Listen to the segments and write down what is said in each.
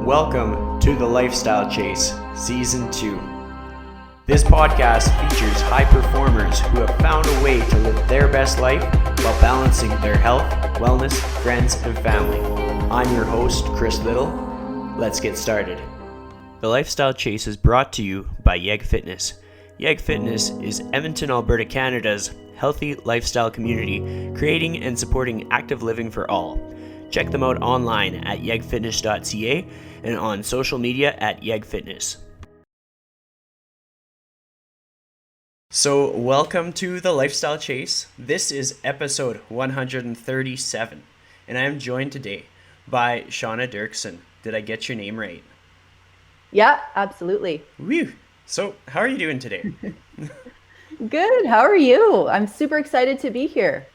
Welcome to The Lifestyle Chase, Season 2. This podcast features high performers who have found a way to live their best life while balancing their health, wellness, friends, and family. I'm your host, Chris Little. Let's get started. The Lifestyle Chase is brought to you by Yeg Fitness. Yeg Fitness is Edmonton, Alberta, Canada's healthy lifestyle community, creating and supporting active living for all. Check them out online at yegfitness.ca and on social media at yegfitness. So, welcome to the Lifestyle Chase. This is episode 137, and I am joined today by Shawna Dirksen. Did I get your name right? Yeah, absolutely. Woo! So, how are you doing today? Good. How are you? I'm super excited to be here.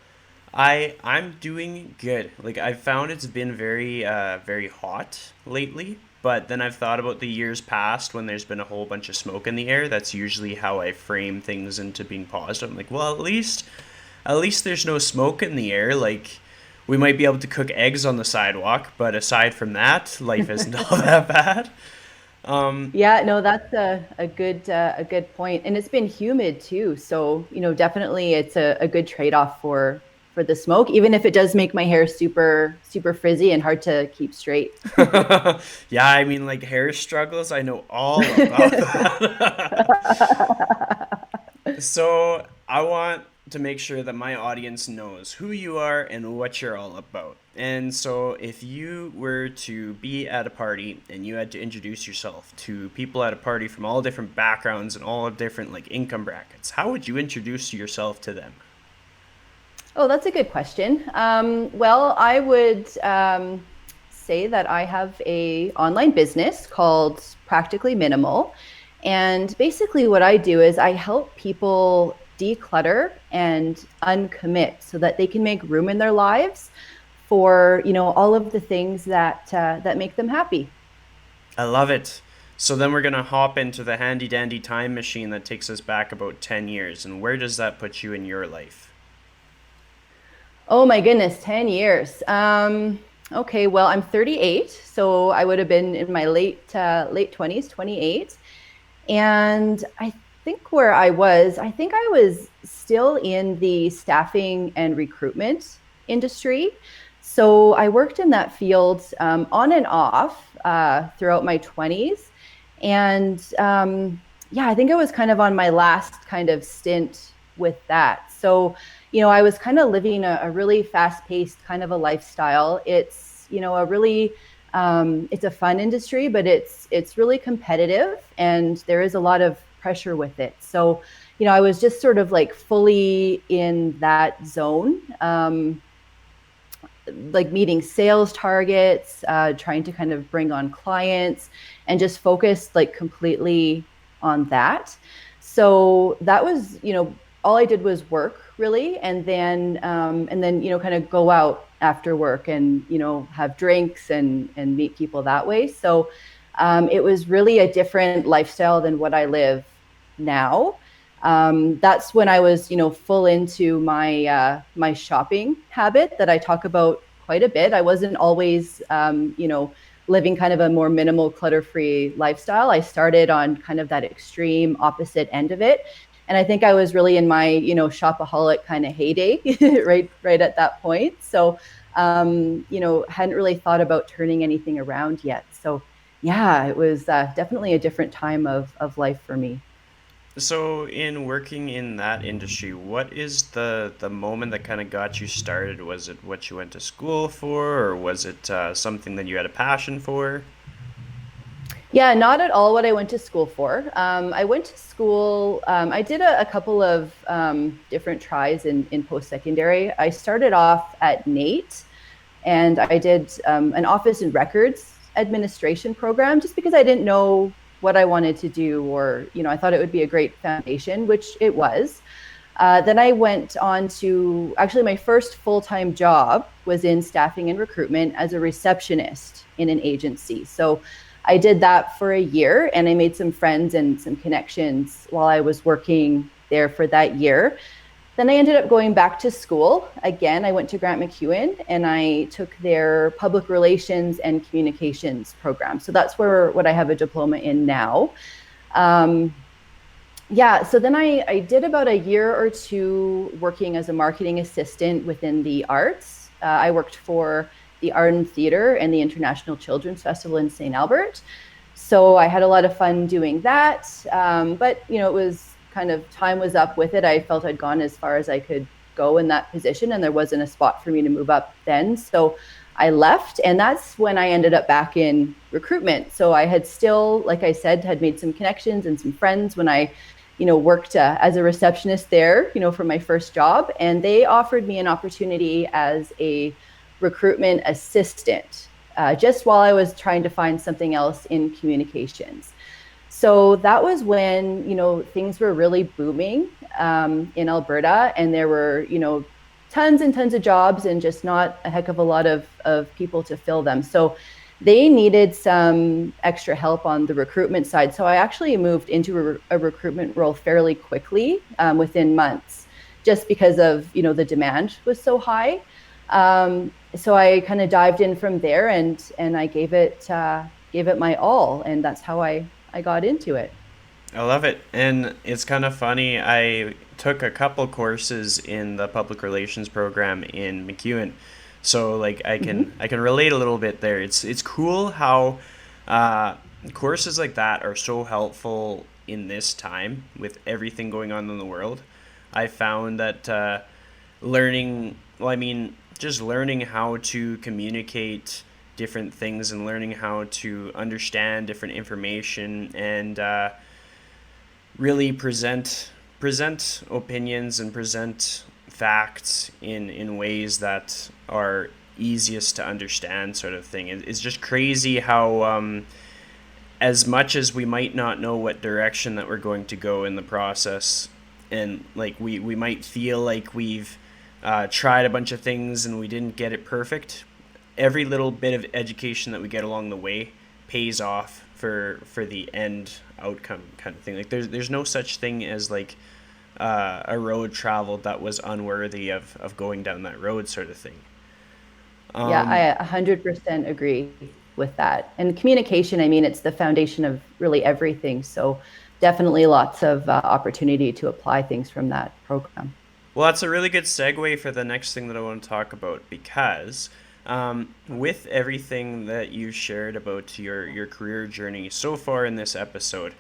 I'm doing good. I've found it's been very hot lately, but then I've thought about the years past when there's been a whole bunch of smoke in the air. That's usually how I frame things into being positive. I'm like, well, at least there's no smoke in the air. Like, we might be able to cook eggs on the sidewalk, but aside from that, life isn't all that bad. Yeah, no, that's a good point. And it's been humid too. So, definitely it's a good trade-off for the smoke, even if it does make my hair super, super frizzy and hard to keep straight. Yeah, I mean, like hair struggles, I know all about that. So I want to make sure that my audience knows who you are and what you're all about. And so if you were to be at a party and you had to introduce yourself to people at a party from all different backgrounds and all different income brackets, how would you introduce yourself to them? Oh, that's a good question. Well, I would say that I have a online business called Practically Minimal. And basically what I do is I help people declutter and uncommit so that they can make room in their lives for, all of the things that make them happy. I love it. So then we're going to hop into the handy dandy time machine that takes us back about 10 years. And where does that put you in your life? Oh my goodness, 10 years. Okay, well, I'm 38, so I would have been in my late 20s, 28. And I think I was still in the staffing and recruitment industry. So I worked in that field on and off throughout my 20s. And I think I was kind of on my last kind of stint with that. So I was kind of living a really fast-paced kind of a lifestyle. It's, it's a fun industry, but it's really competitive and there is a lot of pressure with it. So, I was just sort of fully in that zone, meeting sales targets, trying to kind of bring on clients and just focused completely on that. So that was, all I did was work really. And then, kind of go out after work and, have drinks and meet people that way. So it was really a different lifestyle than what I live now. That's when I was, full into my shopping habit that I talk about quite a bit. I wasn't always, living kind of a more minimal clutter-free lifestyle. I started on kind of that extreme opposite end of it. And I think I was really in my, shopaholic kind of heyday, right at that point. So, hadn't really thought about turning anything around yet. So, yeah, it was definitely a different time of life for me. So in working in that industry, what is the moment that kind of got you started? Was it what you went to school for, or was it something that you had a passion for? Yeah, not at all what I went to school for. I went to school, I did a couple of different tries in post-secondary. I started off at NAIT and I did an office and records administration program just because I didn't know what I wanted to do or, I thought it would be a great foundation, which it was. Then I went on to, actually my first full-time job was in staffing and recruitment as a receptionist in an agency. So I did that for a year and I made some friends and some connections while I was working there for that year. Then I ended up going back to school. Again, I went to Grant MacEwan and I took their public relations and communications program. So that's where what I have a diploma in now. Um, yeah, so then I did about a year or two working as a marketing assistant within the arts. I worked for the Art and Theatre and the International Children's Festival in St. Albert. So I had a lot of fun doing that. But, it was kind of time was up with it. I felt I'd gone as far as I could go in that position, and there wasn't a spot for me to move up then. So I left, and that's when I ended up back in recruitment. So I had still, like I said, had made some connections and some friends when I worked as a receptionist there, for my first job. And they offered me an opportunity as a recruitment assistant, just while I was trying to find something else in communications. So that was when, things were really booming in Alberta, and there were, tons and tons of jobs and just not a heck of a lot of people to fill them. So they needed some extra help on the recruitment side. So I actually moved into a recruitment role fairly quickly, within months, just because of, the demand was so high. So I kind of dived in from there, and I gave it my all, and that's how I got into it. I love it. And it's kind of funny. I took a couple courses in the public relations program in MacEwan. So like I can relate a little bit there. It's cool how courses like that are so helpful in this time with everything going on in the world. I found that just learning how to communicate different things and learning how to understand different information and really present opinions and present facts in ways that are easiest to understand, sort of thing. It's just crazy how as much as we might not know what direction that we're going to go in the process, and like we might feel like we've tried a bunch of things and we didn't get it perfect, every little bit of education that we get along the way pays off for the end outcome, kind of thing. Like there's no such thing as like a road traveled that was unworthy of going down that road, sort of thing. Yeah, I 100% agree with that. And communication, it's the foundation of really everything. So definitely lots of opportunity to apply things from that program. Well, that's a really good segue for the next thing that I want to talk about, because with everything that you shared about your career journey so far in this episode,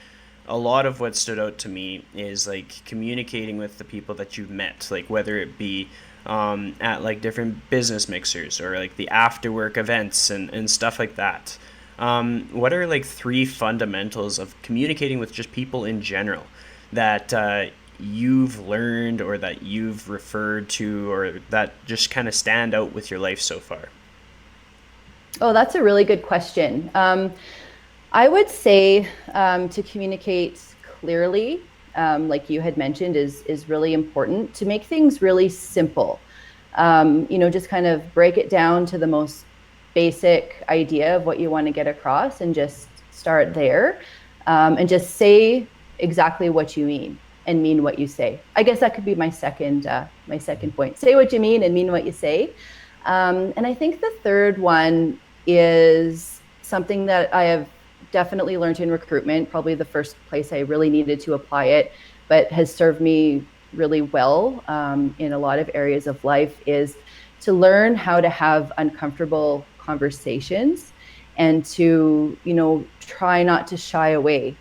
a lot of what stood out to me is like communicating with the people that you've met, like whether it be at like different business mixers or like the after work events and stuff like that. What are like three fundamentals of communicating with just people in general that you've learned or that you've referred to or that just kind of stand out with your life so far? Oh, that's a really good question. I would say to communicate clearly, like you had mentioned, is really important. To make things really simple, just kind of break it down to the most basic idea of what you want to get across, and just start there, and just say exactly what you mean and mean what you say. I guess that could be my second point. Say what you mean and mean what you say. And I think the third one is something that I have definitely learned in recruitment, probably the first place I really needed to apply it, but has served me really well in a lot of areas of life, is to learn how to have uncomfortable conversations and to, try not to shy away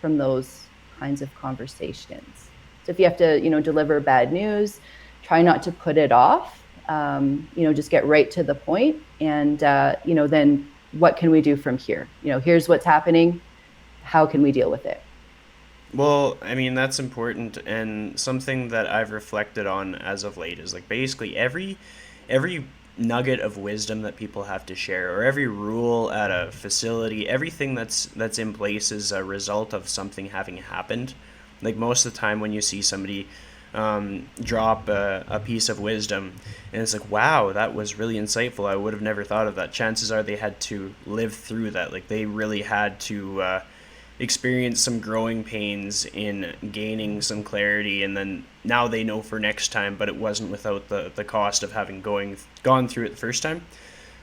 from those kinds of conversations. So if you have to, deliver bad news, try not to put it off, just get right to the point. And, then what can we do from here? Here's what's happening. How can we deal with it? Well, that's important, and something that I've reflected on as of late is like basically every nugget of wisdom that people have to share, or every rule at a facility, everything that's in place is a result of something having happened. Like most of the time when you see somebody drop a piece of wisdom and it's like, wow, that was really insightful, I would have never thought of that, chances are they had to live through that. Like they really had to experienced some growing pains in gaining some clarity, and then now they know for next time, but it wasn't without the cost of having gone through it the first time.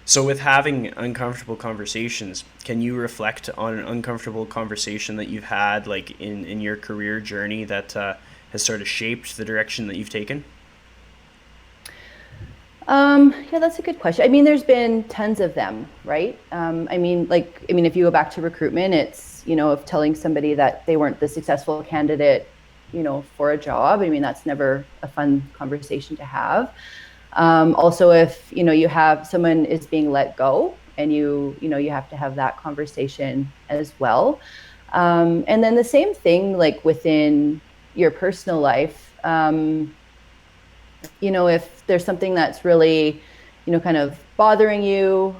So with having uncomfortable conversations, can you reflect on an uncomfortable conversation that you've had, like in your career journey, that has sort of shaped the direction that you've taken? Yeah, that's a good question. I mean, there's been tons of them, right? If you go back to recruitment, it's, of telling somebody that they weren't the successful candidate, for a job. I mean, that's never a fun conversation to have. Also, if, you have someone is being let go and you have to have that conversation as well. And then the same thing, like within your personal life, if there's something that's really, kind of bothering you,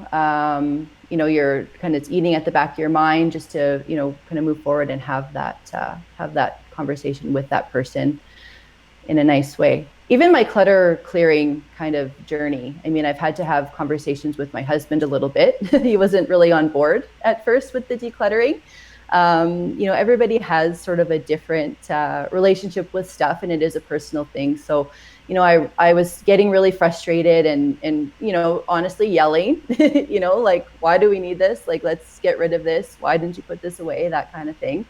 you're kind of eating at the back of your mind, just to, kind of move forward and have that conversation with that person in a nice way. Even my clutter clearing kind of journey. I mean, I've had to have conversations with my husband a little bit. He wasn't really on board at first with the decluttering. Everybody has sort of a different relationship with stuff, and it is a personal thing. So, I was getting really frustrated and honestly yelling, like, why do we need this? Like, let's get rid of this. Why didn't you put this away? That kind of thing.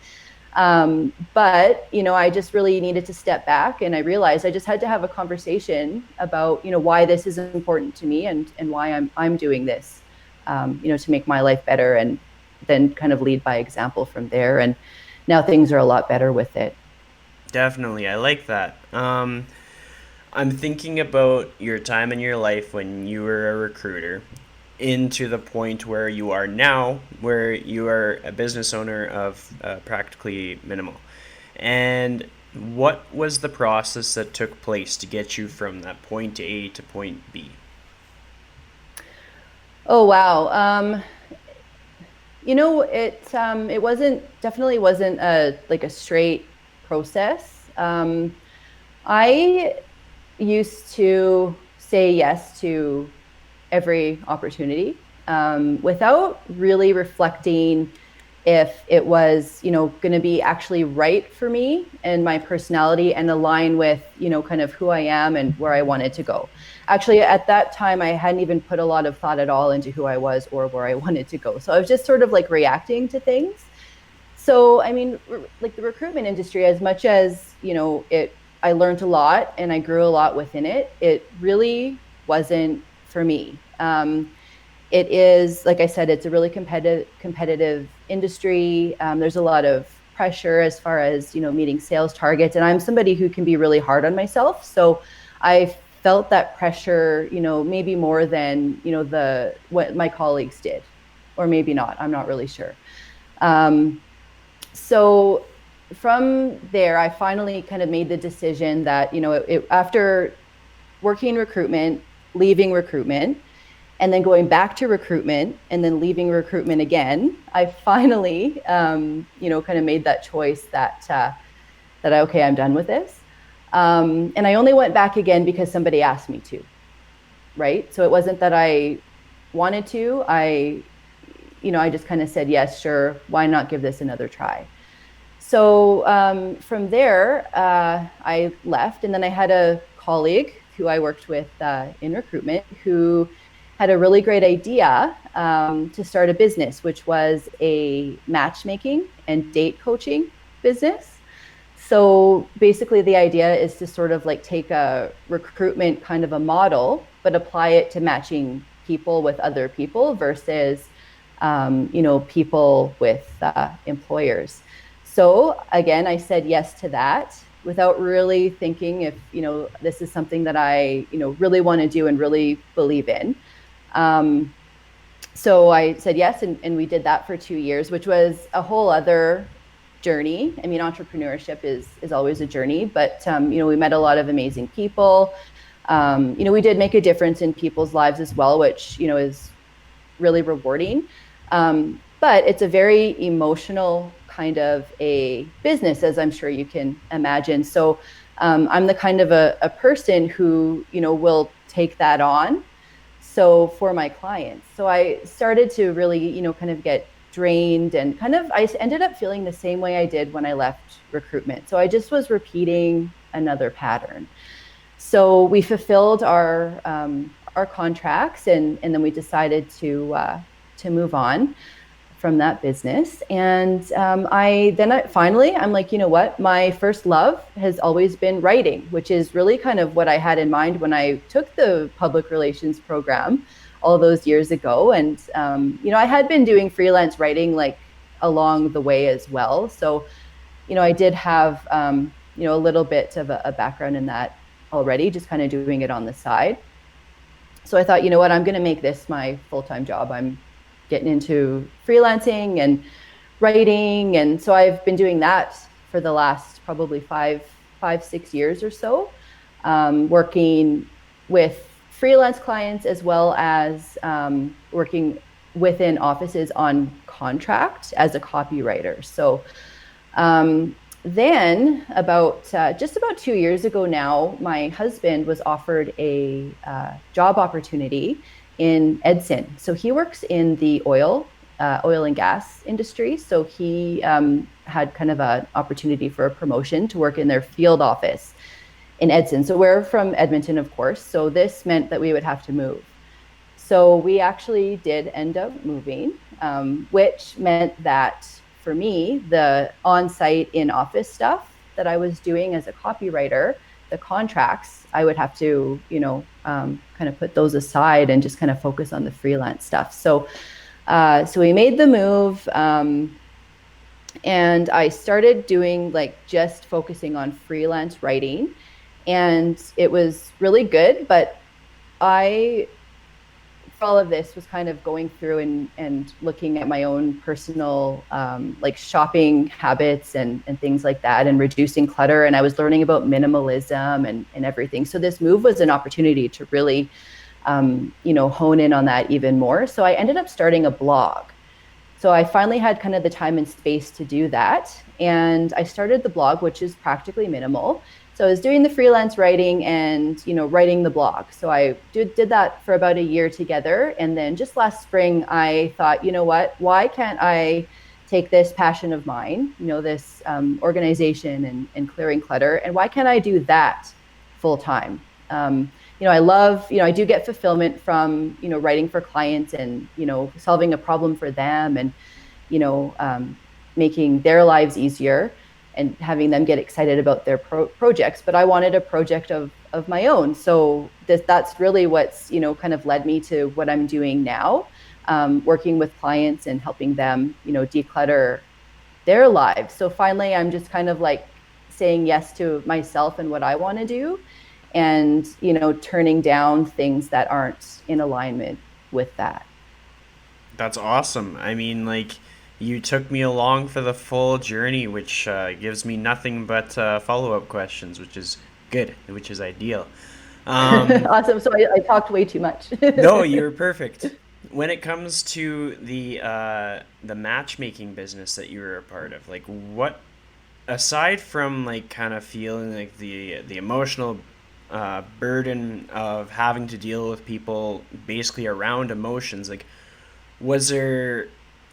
But, I just really needed to step back, and I realized I just had to have a conversation about, why this is important to me, and why I'm doing this, to make my life better, and then kind of lead by example from there. And now things are a lot better with it. Definitely, I like that. I'm thinking about your time in your life when you were a recruiter into the point where you are now, where you are a business owner of Practically Minimal. And what was the process that took place to get you from that point A to point B? Oh, wow. It wasn't a straight process. I used to say yes to every opportunity, without really reflecting if it was, going to be actually right for me and my personality, and align with, kind of who I am and where I wanted to go. Actually, at that time, I hadn't even put a lot of thought at all into who I was or where I wanted to go. So I was just sort of like reacting to things. So, I mean, like the recruitment industry, as much as, I learned a lot and I grew a lot within it, it really wasn't for me. It is, like I said, it's a really competitive industry. There's a lot of pressure as far as, meeting sales targets. And I'm somebody who can be really hard on myself. So I felt that pressure, maybe more than, what my colleagues did, or maybe not. I'm not really sure. So from there, I finally kind of made the decision that, after working recruitment, leaving recruitment, and then going back to recruitment, and then leaving recruitment again, I finally, kind of made that choice okay, I'm done with this. And I only went back again because somebody asked me to, right? So it wasn't that I wanted to. I just kind of said, yes, sure, why not give this another try? So from there, I left, and then I had a colleague who I worked with in recruitment who had a really great idea to start a business, which was a matchmaking and date coaching business. So basically the idea is to sort of like take a recruitment kind of a model, but apply it to matching people with other people versus, people with employers. So again, I said yes to that without really thinking if, this is something that I, really want to do and really believe in. So I said yes, and we did that for 2 years, which was a whole other journey. I mean, entrepreneurship is always a journey, but, we met a lot of amazing people. We did make a difference in people's lives as well, which, is really rewarding. But it's a very emotional kind of a business, as I'm sure you can imagine. So I'm the kind of a person who, will take that on. So for my clients, so I started to really, kind of get drained, and kind of I ended up feeling the same way I did when I left recruitment. So I just was repeating another pattern. So we fulfilled our contracts, and then we decided to move on from that business. And finally, I'm like, you know what? My first love has always been writing, which is really kind of what I had in mind when I took the public relations program all those years ago. And, I had been doing freelance writing like along the way as well. So, I did have, a little bit of a background in that already, just kind of doing it on the side. So I thought, you know what, I'm going to make this my full-time job. I'm getting into freelancing and writing. And so I've been doing that for the last probably 6 years or so, working with freelance clients as well as working within offices on contract as a copywriter. So then just about 2 years ago now, my husband was offered a job opportunity in Edson. So he works in the oil and gas industry. So he had kind of an opportunity for a promotion to work in their field office in Edson. So we're from Edmonton, of course. So this meant that we would have to move. So we actually did end up moving, which meant that for me, the on-site in-office stuff that I was doing as a copywriter, the contracts, I would have to, kind of put those aside and just kind of focus on the freelance stuff. So we made the move, and I started doing just focusing on freelance writing, and it was really good. But for all of this was kind of going through and looking at my own personal shopping habits and things like that, and reducing clutter. And I was learning about minimalism and everything. So this move was an opportunity to really, hone in on that even more. So I ended up starting a blog. So I finally had kind of the time and space to do that. And I started the blog, which is practically minimal. So I was doing the freelance writing and, writing the blog. So I did that for about a year together. And then just last spring, I thought, you know what, why can't I take this passion of mine, this organization and clearing clutter, and why can't I do that full time? I love, I do get fulfillment from, writing for clients and, solving a problem for them and, making their lives easier and having them get excited about their projects. But I wanted a project of my own. So that's really what's, kind of led me to what I'm doing now, working with clients and helping them, declutter their lives. So finally, I'm just kind of saying yes to myself and what I want to do, and, turning down things that aren't in alignment with that. That's awesome. I mean, you took me along for the full journey, which gives me nothing but follow-up questions, which is good, which is ideal. Awesome. So I talked way too much. No, you're perfect. When it comes to the matchmaking business that you were a part of, what, aside from kind of feeling the emotional burden of having to deal with people basically around emotions, was there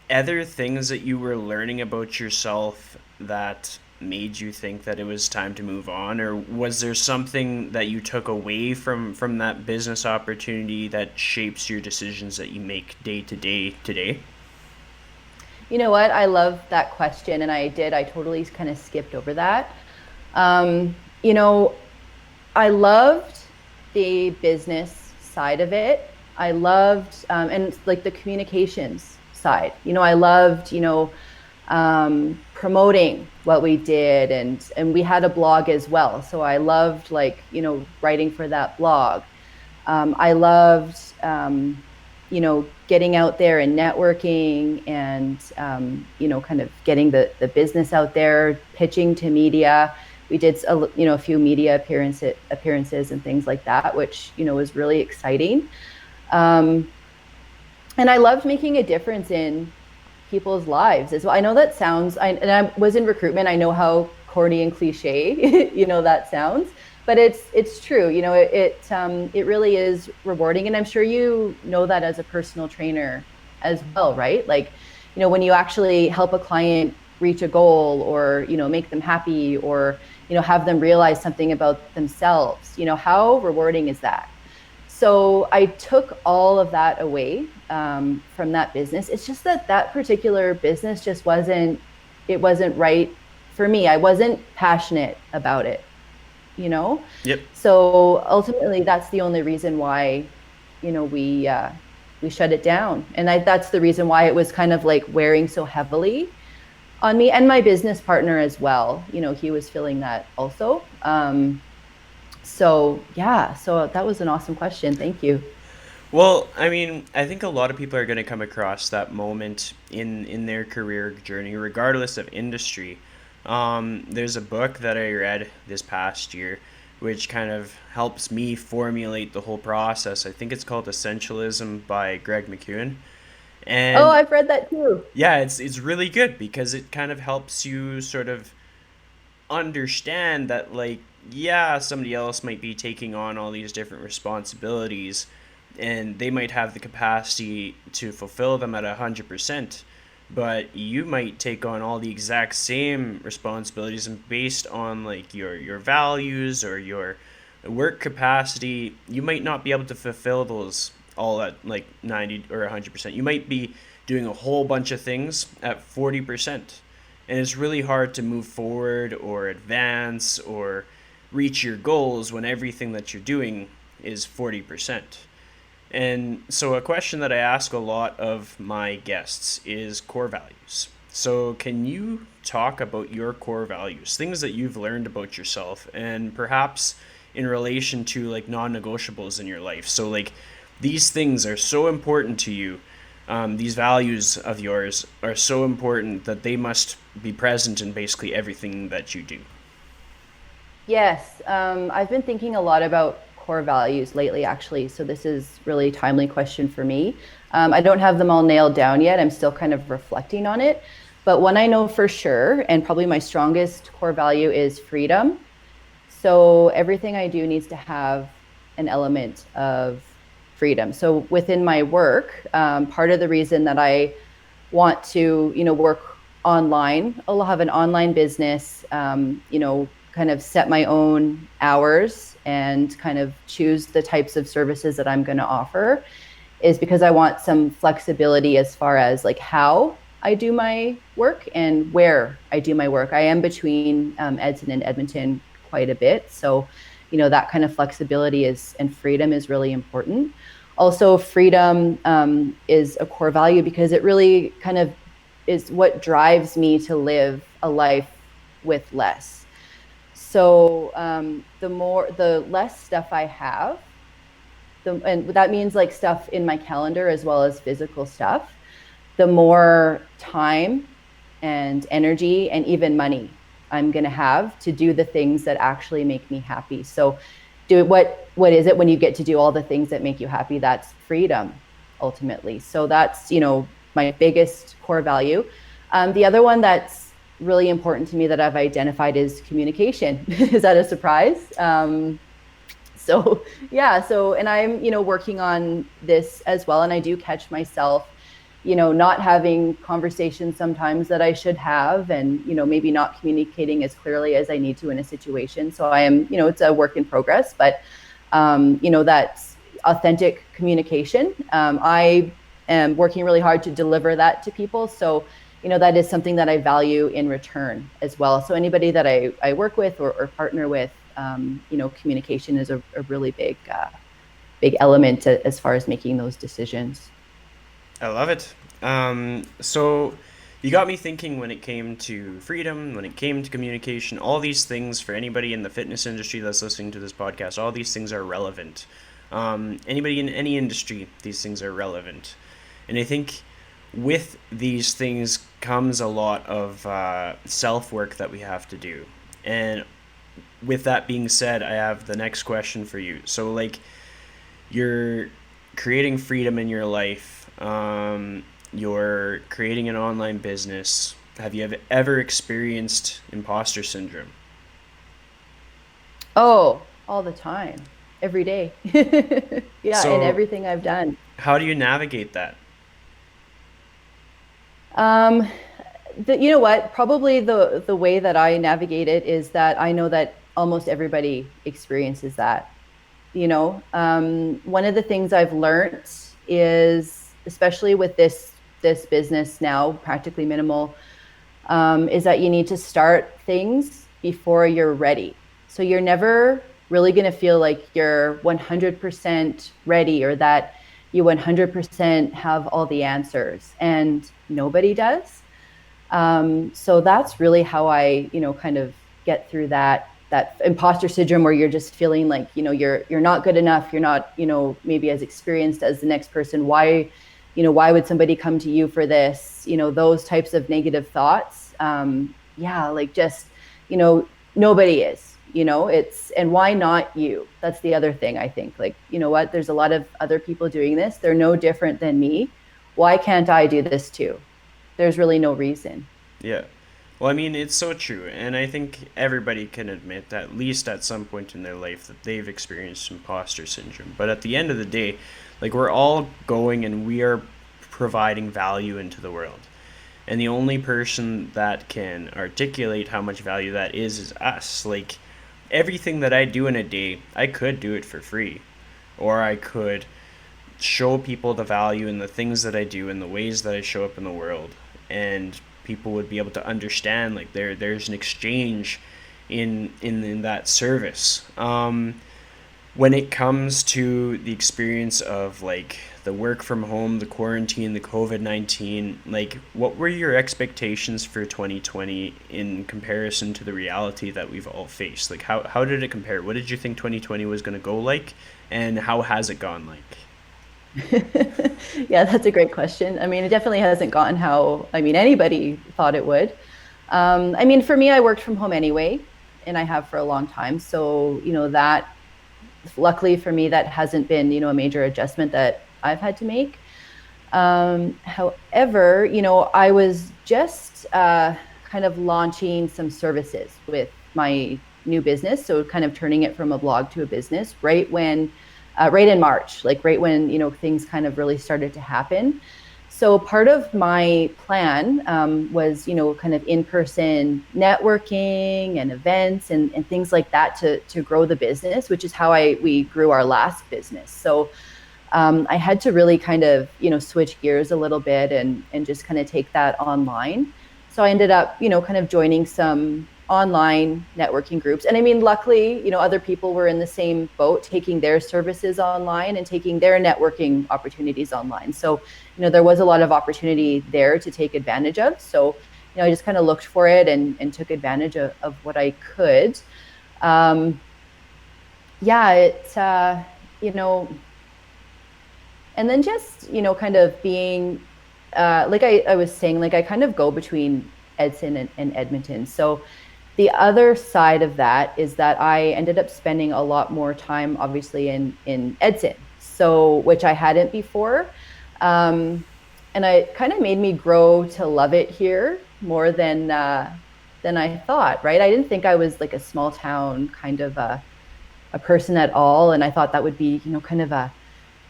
other things that you were learning about yourself that made you think that it was time to move on? Or was there something that you took away from that business opportunity that shapes your decisions that you make day to day today? You know what? I love that question. And I totally kind of skipped over that. I loved the business side of it. I loved, and the communications side. I loved, promoting what we did, and we had a blog as well. So I loved writing for that blog. I loved, getting out there and networking and, kind of getting the business out there, pitching to media. We did, a few media appearances and things like that, which, was really exciting. And I loved making a difference in people's lives as well. I know that sounds, and I was in recruitment. I know how corny and cliche, that sounds, but it's true. It really is rewarding. And I'm sure that as a personal trainer as well, right? when you actually help a client reach a goal, or make them happy, or have them realize something about themselves, how rewarding is that? So I took all of that away from that business. It's just that that particular business just wasn't right for me. I wasn't passionate about it, you know? Yep. So ultimately that's the only reason why, we shut it down. And that's the reason why it was kind of like wearing so heavily on me and my business partner as well. He was feeling that also. So yeah, so that was an awesome question. Thank you. Well, I mean, I think a lot of people are going to come across that moment in their career journey, regardless of industry. There's a book that I read this past year, which kind of helps me formulate the whole process. I think it's called Essentialism by Greg McKeown. Oh, And I've read that too. yeah, it's really good because it kind of helps you sort of understand that, like, yeah, somebody else might be taking on all these different responsibilities, and they might have the capacity to fulfill them at 100%, but you might take on all the exact same responsibilities, and based on like your values or your work capacity, you might not be able to fulfill those all at like 90 or 100%. You might be doing a whole bunch of things at 40%, and it's really hard to move forward or advance or reach your goals when everything that you're doing is 40%. And so, a question that I ask a lot of my guests is core values. So, can you talk about your core values, things that you've learned about yourself, and perhaps in relation to like non negotiables in your life? So, like, these things are so important to you. These values of yours are so important that they must be present in basically everything that you do. Yes, I've been thinking a lot about core values lately, actually. So this is really a timely question for me. I don't have them all nailed down yet. I'm still kind of reflecting on it. But one I know for sure, and probably my strongest core value, is freedom. So everything I do needs to have an element of freedom. So within my work, part of the reason that I want to, work online, I'll have an online business, kind of set my own hours and kind of choose the types of services that I'm going to offer, is because I want some flexibility as far as like how I do my work and where I do my work. I am between Edson and Edmonton quite a bit. So, that kind of flexibility and freedom is really important. Also, freedom is a core value because it really kind of is what drives me to live a life with less. So the less stuff I have, and that means like stuff in my calendar as well as physical stuff, the more time and energy and even money I'm going to have to do the things that actually make me happy. So what is it when you get to do all the things that make you happy? That's freedom, ultimately. So that's, my biggest core value. The other one that's really important to me that I've identified is communication. Is that a surprise? So yeah, and I'm, working on this as well. And I do catch myself, not having conversations sometimes that I should have, and, maybe not communicating as clearly as I need to in a situation. So I am, it's a work in progress, but, that's authentic communication. I am working really hard to deliver that to people. So, that is something that I value in return as well. So anybody that I work with or partner with, communication is a really big element as far as making those decisions. I love it. So you got me thinking when it came to freedom, when it came to communication, all these things for anybody in the fitness industry that's listening to this podcast, all these things are relevant. Anybody in any industry, these things are relevant. And I think with these things comes a lot of self work that we have to do. And with that being said, I have the next question for you. So, like, you're creating freedom in your life, you're creating an online business. Have you ever experienced imposter syndrome? Oh, all the time, every day. Yeah, in So, everything I've done. how do you navigate that? Um, you know what? Probably the way that I navigate it is that I know that almost everybody experiences that. One of the things I've learned is, especially with this business now, practically minimal, is that you need to start things before you're ready. So you're never really going to feel like you're 100% ready or that you 100% have all the answers, and nobody does. So that's really how I, kind of get through that imposter syndrome where you're just feeling like, you're not good enough. You're not, maybe as experienced as the next person. Why would somebody come to you for this? Those types of negative thoughts. Yeah, like just, nobody is, and why not you? That's the other thing I think. Like, you know what? There's a lot of other people doing this. They're no different than me. Why can't I do this too? There's really no reason. Yeah. Well, I mean, it's so true, and I think everybody can admit that at least at some point in their life that they've experienced imposter syndrome. But at the end of the day, like we're all going and we are providing value into the world. And the only person that can articulate how much value that is us. Like everything that I do in a day, I could do it for free, or I could show people the value in the things that I do and the ways that I show up in the world, and people would be able to understand like there's an exchange in that service. When it comes to the experience of like the work from home, the quarantine, the COVID-19, like what were your expectations for 2020 in comparison to the reality that we've all faced? Like how did it compare? What did you think 2020 was going to go like, and how has it gone like? Yeah, that's a great question. I mean, it definitely hasn't gone how, anybody thought it would. For me, I worked from home anyway, and I have for a long time. So, that luckily for me, that hasn't been, a major adjustment that I've had to make. However, I was just kind of launching some services with my new business. So kind of turning it from a blog to a business right in March, like right when, things kind of really started to happen. So part of my plan was, kind of in-person networking and events and things like that to grow the business, which is how we grew our last business. So I had to really kind of, switch gears a little bit and just kind of take that online. So I ended up, kind of joining some online networking groups. And luckily, other people were in the same boat, taking their services online and taking their networking opportunities online. So, there was a lot of opportunity there to take advantage of. So, I just kind of looked for it and took advantage of what I could. Yeah, and then just, kind of being, like I was saying, like I kind of go between Edson and Edmonton. So the other side of that is that I ended up spending a lot more time, obviously, in Edson, so which I hadn't before. And it kind of made me grow to love it here more than I thought, right? I didn't think I was like a small town kind of a person at all. And I thought that would be, kind of a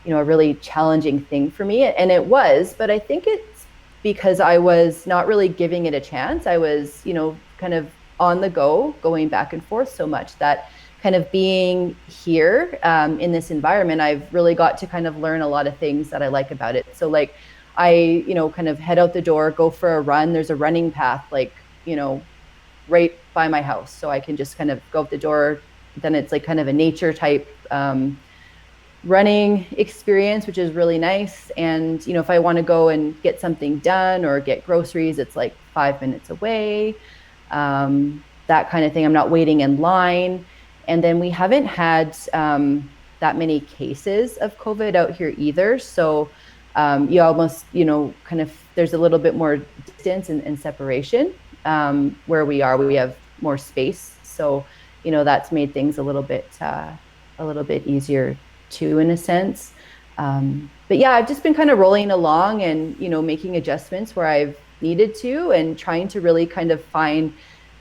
really challenging thing for me. And it was, but I think it's because I was not really giving it a chance. I was, kind of on the go, going back and forth so much that kind of being here in this environment, I've really got to kind of learn a lot of things that I like about it. So like I, kind of head out the door, go for a run. There's a running path, like, right by my house. So I can just kind of go out the door. Then it's like kind of a nature type running experience, which is really nice. And, if I want to go and get something done or get groceries, it's like 5 minutes away. That kind of thing. I'm not waiting in line. And then we haven't had that many cases of COVID out here either. So you almost, kind of, there's a little bit more distance and separation where we are. We have more space. So, that's made things a little bit easier too, in a sense. But yeah, I've just been kind of rolling along and, making adjustments where I've needed to and trying to really kind of find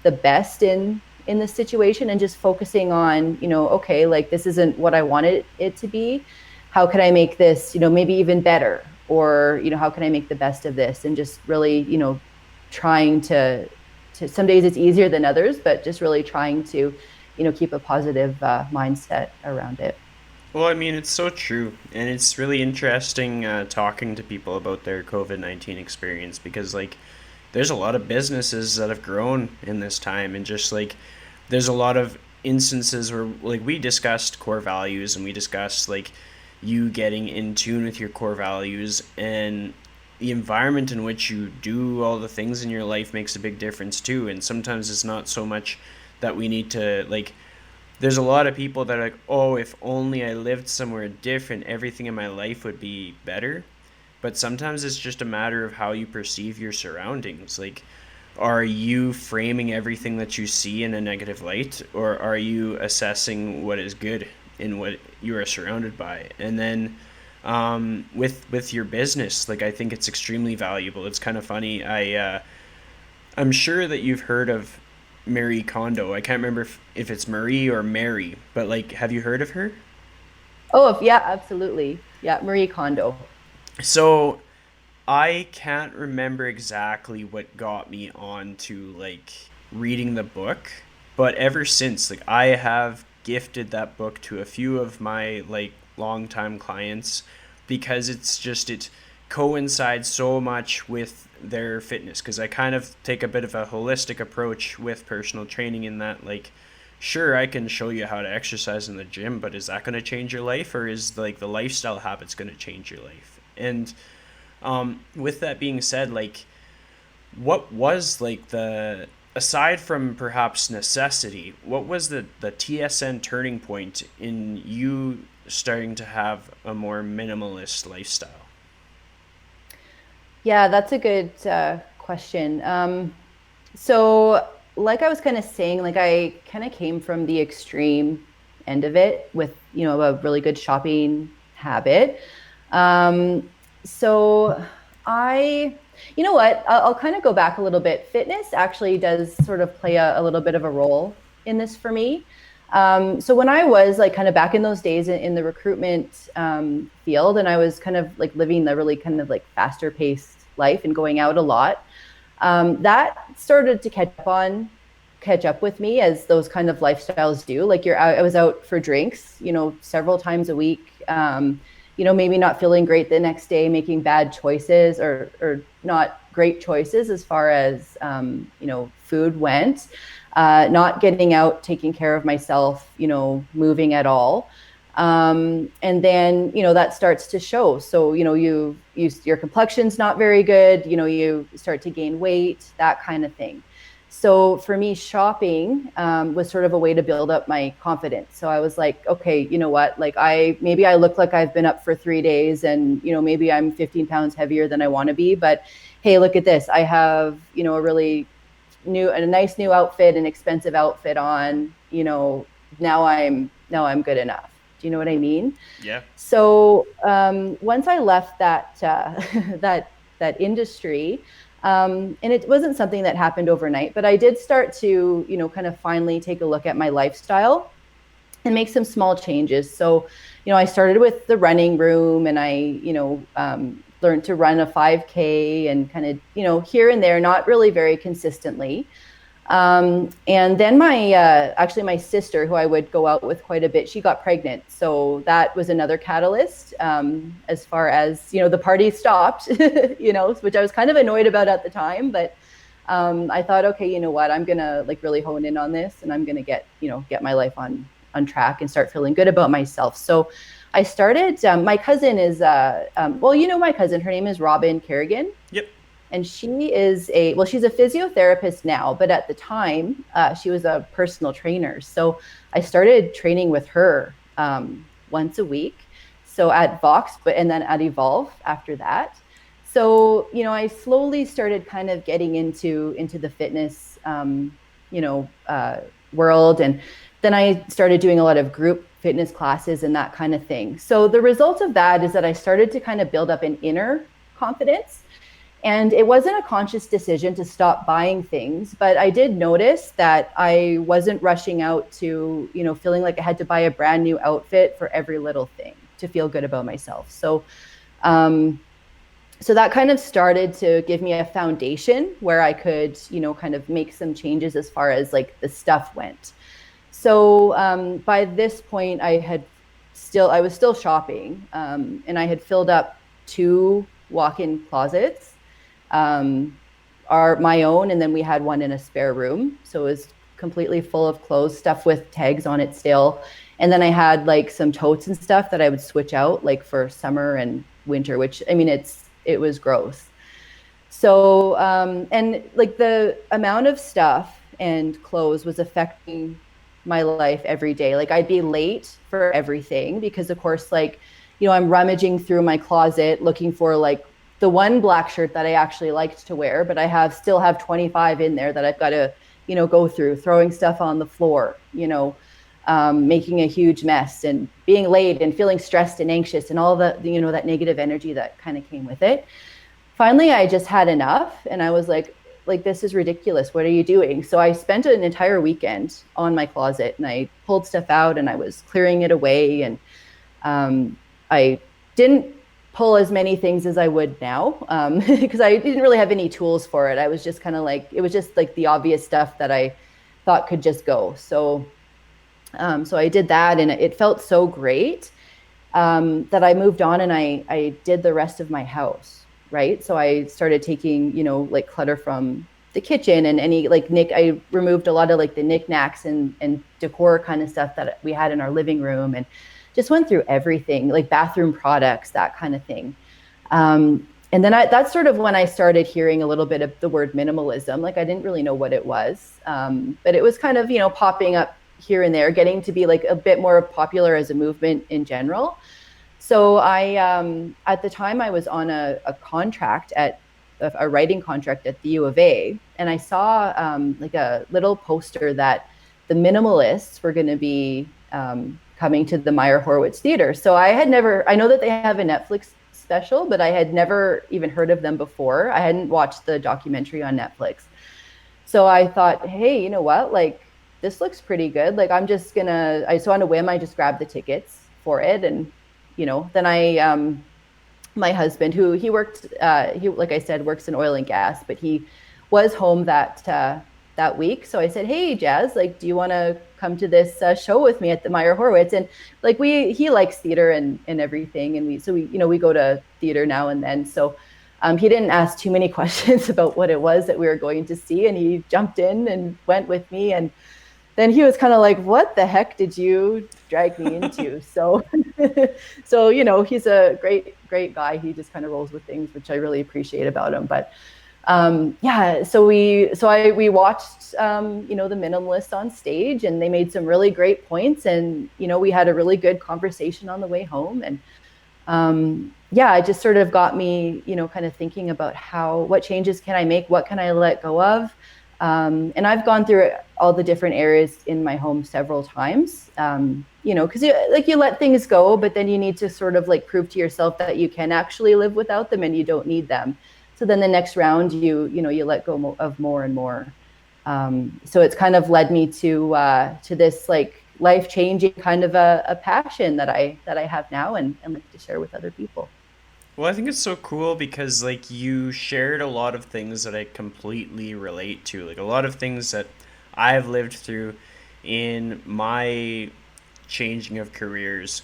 the best in the situation and just focusing on, okay, like this isn't what I wanted it to be. How can I make this, maybe even better or how can I make the best of this, and just really trying to some days it's easier than others, but just really trying to keep a positive mindset around it. Well, I mean, it's so true. And it's really interesting talking to people about their COVID-19 experience because, like, there's a lot of businesses that have grown in this time. And just like, there's a lot of instances where, like, we discussed core values and we discussed, like, you getting in tune with your core values and the environment in which you do all the things in your life makes a big difference too. And sometimes it's not so much that we need to, like, there's a lot of people that are like, oh, if only I lived somewhere different, everything in my life would be better. But sometimes it's just a matter of how you perceive your surroundings. Like, are you framing everything that you see in a negative light, or are you assessing what is good in what you are surrounded by? And then with your business, like, I think it's extremely valuable. It's kind of funny. I'm sure that you've heard of Marie Kondo. I can't remember if it's Marie or Mary, but like, have you heard of her? Oh, yeah, absolutely. Yeah, Marie Kondo. So I can't remember exactly what got me on to like reading the book, but ever since, like, I have gifted that book to a few of my like longtime clients because it coincides so much with their fitness, because I kind of take a bit of a holistic approach with personal training in that, like, sure, I can show you how to exercise in the gym, but is that going to change your life, or is like the lifestyle habits going to change your life? And with that being said, like, what was like the, aside from perhaps necessity, what was the TSN turning point in you starting to have a more minimalist lifestyle? Yeah, that's a good question. So, like I was kind of saying, like I kind of came from the extreme end of it with, a really good shopping habit. Um, so you know what, I'll kind of go back a little bit. Fitness actually does sort of play a little bit of a role in this for me. So when I was like kind of back in those days in the recruitment field, and I was kind of like living the really kind of like faster paced life and going out a lot, that started to catch up with me, as those kind of lifestyles do. Like I was out for drinks, several times a week. Maybe not feeling great the next day, making bad choices, or not great choices as far as food went. Not getting out, taking care of myself, moving at all. And then, that starts to show. So, your complexion's not very good, you start to gain weight, that kind of thing. So for me, shopping was sort of a way to build up my confidence. So I was like, okay, you know what? Like maybe I look like I've been up for 3 days, and, maybe I'm 15 pounds heavier than I want to be, but hey, look at this. I have, a nice new outfit, an expensive outfit on, now I'm good enough. Do you know what I mean? Yeah. So once I left that that industry, and it wasn't something that happened overnight, but I did start to, kind of finally take a look at my lifestyle and make some small changes. So, I started with the running room, and I, learned to run a 5K and kind of, here and there, not really very consistently. And then actually my sister, who I would go out with quite a bit, she got pregnant. So that was another catalyst, as far as, the party stopped, which I was kind of annoyed about at the time, but, I thought, okay, you know what, I'm going to like really hone in on this, and I'm going to get my life on track and start feeling good about myself. So I started, my cousin is, my cousin, her name is Robin Kerrigan. Yep. And she's a physiotherapist now, but at the time, she was a personal trainer. So I started training with her once a week. So at Vox, and then at Evolve after that. So, I slowly started kind of getting into the fitness, world. And then I started doing a lot of group fitness classes and that kind of thing. So the result of that is that I started to kind of build up an inner confidence. And it wasn't a conscious decision to stop buying things, but I did notice that I wasn't rushing out to, feeling like I had to buy a brand new outfit for every little thing to feel good about myself. So, So that kind of started to give me a foundation where I could, kind of make some changes as far as like the stuff went. So by this point, I was still shopping, and I had filled up two walk-in closets, um, are my own, and then we had one in a spare room. So it was completely full of clothes, stuff with tags on it still. And then I had like some totes and stuff that I would switch out like for summer and winter, which I mean, it was gross. So, and like the amount of stuff and clothes was affecting my life every day. Like I'd be late for everything because, of course, like, I'm rummaging through my closet looking for like the one black shirt that I actually liked to wear, but still have 25 in there that I've got to, go through, throwing stuff on the floor, making a huge mess and being late and feeling stressed and anxious and all that negative energy that kind of came with it. Finally, I just had enough and I was like, this is ridiculous. What are you doing? So I spent an entire weekend on my closet and I pulled stuff out and I was clearing it away. And I didn't pull as many things as I would now, because I didn't really have any tools for it. I was just kind of like, it was just like the obvious stuff that I thought could just go. So I did that and it felt so great, that I moved on and I did the rest of my house. Right. So I started taking, like clutter from the kitchen and any like I removed a lot of like the knickknacks and decor kind of stuff that we had in our living room and just went through everything, like bathroom products, that kind of thing. And then that's sort of when I started hearing a little bit of the word minimalism. Like I didn't really know what it was, but it was kind of, popping up here and there, getting to be like a bit more popular as a movement in general. So at the time I was on a contract a writing contract at the U of A, and I saw like a little poster that the Minimalists were going to be coming to the Meyer Horowitz Theater. So I know that they have a Netflix special, but I had never even heard of them before. I hadn't watched the documentary on Netflix. So I thought, hey, you know what? Like, this looks pretty good. Like, so on a whim, I just grabbed the tickets for it. And, then my husband, who he worked, like I said, works in oil and gas, but he was home that week. So I said, hey, Jazz, like, do you want to come to this show with me at the Meyer Horowitz? And like, he likes theater and everything. And we go to theater now and then. So he didn't ask too many questions about what it was that we were going to see. And he jumped in and went with me. And then he was kind of like, what the heck did you drag me into? So he's a great guy. He just kind of rolls with things, which I really appreciate about him. But so we watched, the Minimalists on stage, and they made some really great points, and, we had a really good conversation on the way home. And it just sort of got me, kind of thinking about what changes can I make? What can I let go of? And I've gone through all the different areas in my home several times, because you let things go, but then you need to sort of like prove to yourself that you can actually live without them and you don't need them. So then the next round, you let go of more and more. So it's kind of led me to this like life-changing kind of a passion that I have now and like to share with other people. Well, I think it's so cool because like you shared a lot of things that I completely relate to, like a lot of things that I've lived through in my changing of careers.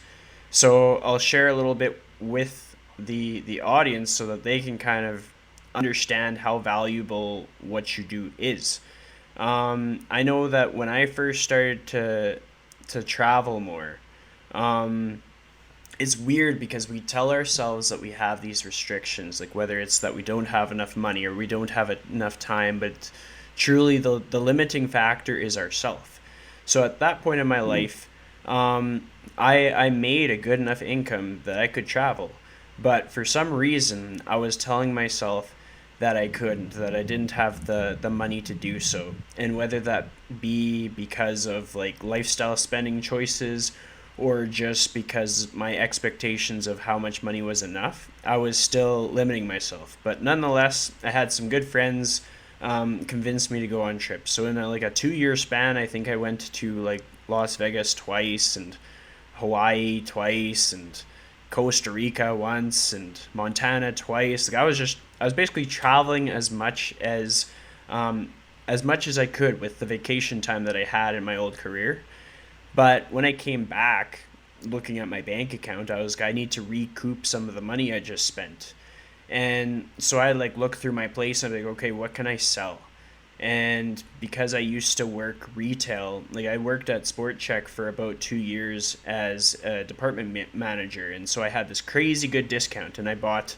So I'll share a little bit with the audience so that they can kind of understand how valuable what you do is. I know that when I first started to travel more, it's weird because we tell ourselves that we have these restrictions, like whether it's that we don't have enough money or we don't have enough time, but truly the limiting factor is ourself. So at that point in my life, I made a good enough income that I could travel, but for some reason I was telling myself that I couldn't, that I didn't have the money to do so. And whether that be because of like lifestyle spending choices or just because my expectations of how much money was enough, I was still limiting myself. But nonetheless, I had some good friends convince me to go on trips. So in like a 2-year span, I think I went to like Las Vegas twice and Hawaii twice and Costa Rica once and Montana twice. Like I was basically traveling as much as I could with the vacation time that I had in my old career. But when I came back, looking at my bank account, I need to recoup some of the money I just spent. And so I like look through my place and I'm like, okay, what can I sell? And because I used to work retail, like I worked at Sport Check for about 2 years as a department manager, and so I had this crazy good discount, and I bought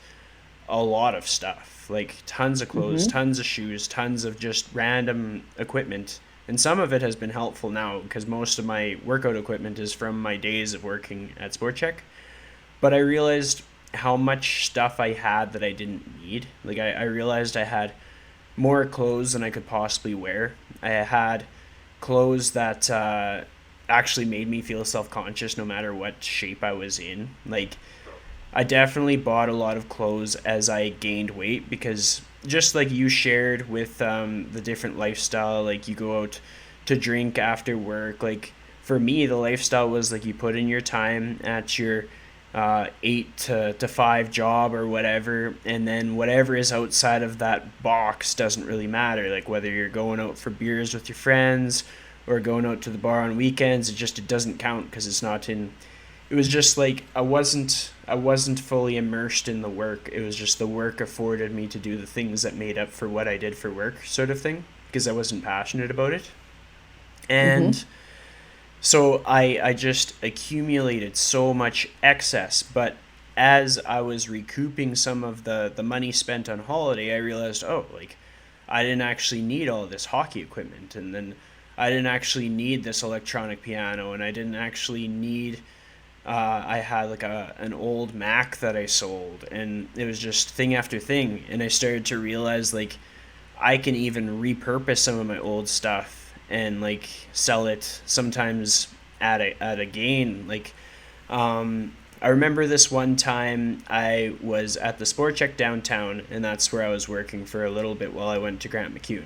a lot of stuff, like tons of clothes, Mm-hmm. tons of shoes, tons of just random equipment. And some of it has been helpful now because most of my workout equipment is from my days of working at Sport Check. But I realized how much stuff I had that I didn't need. Like I realized I had more clothes than I could possibly wear. I had clothes that actually made me feel self conscious no matter what shape I was in. Like, I definitely bought a lot of clothes as I gained weight because just like you shared with the different lifestyle, like you go out to drink after work. Like, for me, the lifestyle was like you put in your time at your 8 to 5 job or whatever, and then whatever is outside of that box doesn't really matter. Like whether you're going out for beers with your friends or going out to the bar on weekends, it doesn't count because it's not in. It was just like I wasn't fully immersed in the work. It was just the work afforded me to do the things that made up for what I did for work, sort of thing, because I wasn't passionate about it. Mm-hmm. And so I just accumulated so much excess, but as I was recouping some of the money spent on holiday, I realized, oh, like I didn't actually need all this hockey equipment, and then I didn't actually need this electronic piano, and I didn't actually need. I had like an old Mac that I sold, and it was just thing after thing, and I started to realize like I can even repurpose some of my old stuff and like sell it sometimes at a gain. Like I remember this one time I was at the Sport Check downtown, and that's where I was working for a little bit while I went to Grant McEwen.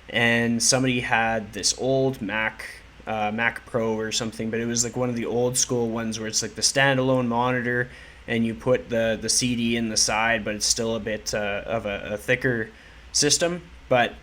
And somebody had this old Mac Pro or something, but it was like one of the old school ones where it's like the standalone monitor, and you put the CD in the side, but it's still a bit of a thicker system. But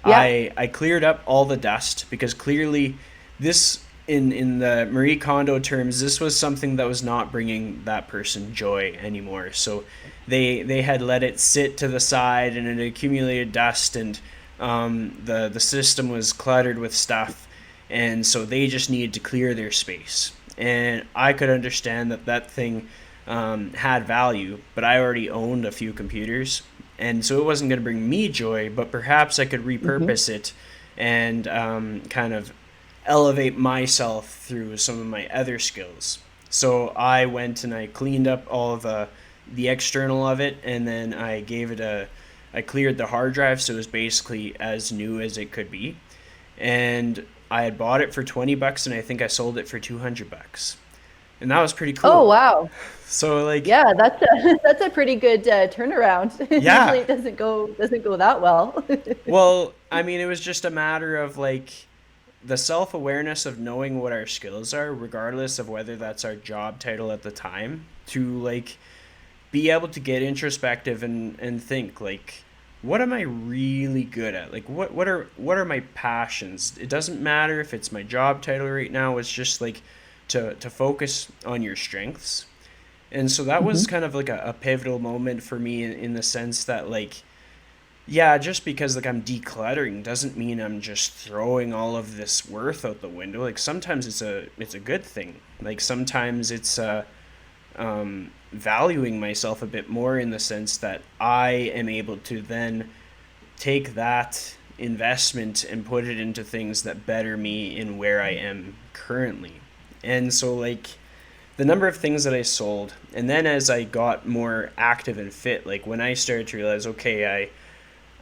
Yeah. I cleared up all the dust because clearly this in the Marie Kondo terms, this was something that was not bringing that person joy anymore. So they had let it sit to the side, and it accumulated dust, and the system was cluttered with stuff, and so they just needed to clear their space. And I could understand that that thing had value, but I already owned a few computers, and so it wasn't going to bring me joy, but perhaps I could Mm-hmm. repurpose it and kind of elevate myself through some of my other skills. So I went and I cleaned up all of the external of it, and then I cleared the hard drive, so it was basically as new as it could be. And I had bought it for $20, and I think I sold it for $200, and that was pretty Oh, cool. wow. So like, Yeah, that's a that's a pretty good turnaround. Usually yeah. it doesn't go that well. Well, I mean, it was just a matter of like the self awareness of knowing what our skills are, regardless of whether that's our job title at the time, to like be able to get introspective and think like, what am I really good at? Like what are my passions? It doesn't matter if it's my job title right now. It's just like to focus on your strengths. And so that was Hmm. kind of like a pivotal moment for me in the sense that like, yeah, just because like I'm decluttering doesn't mean I'm just throwing all of this worth out the window. Like sometimes it's a good thing. Like sometimes it's valuing myself a bit more in the sense that I am able to then take that investment and put it into things that better me in where I am currently. And so like the number of things that I sold, and then as I got more active and fit, like when I started to realize, okay,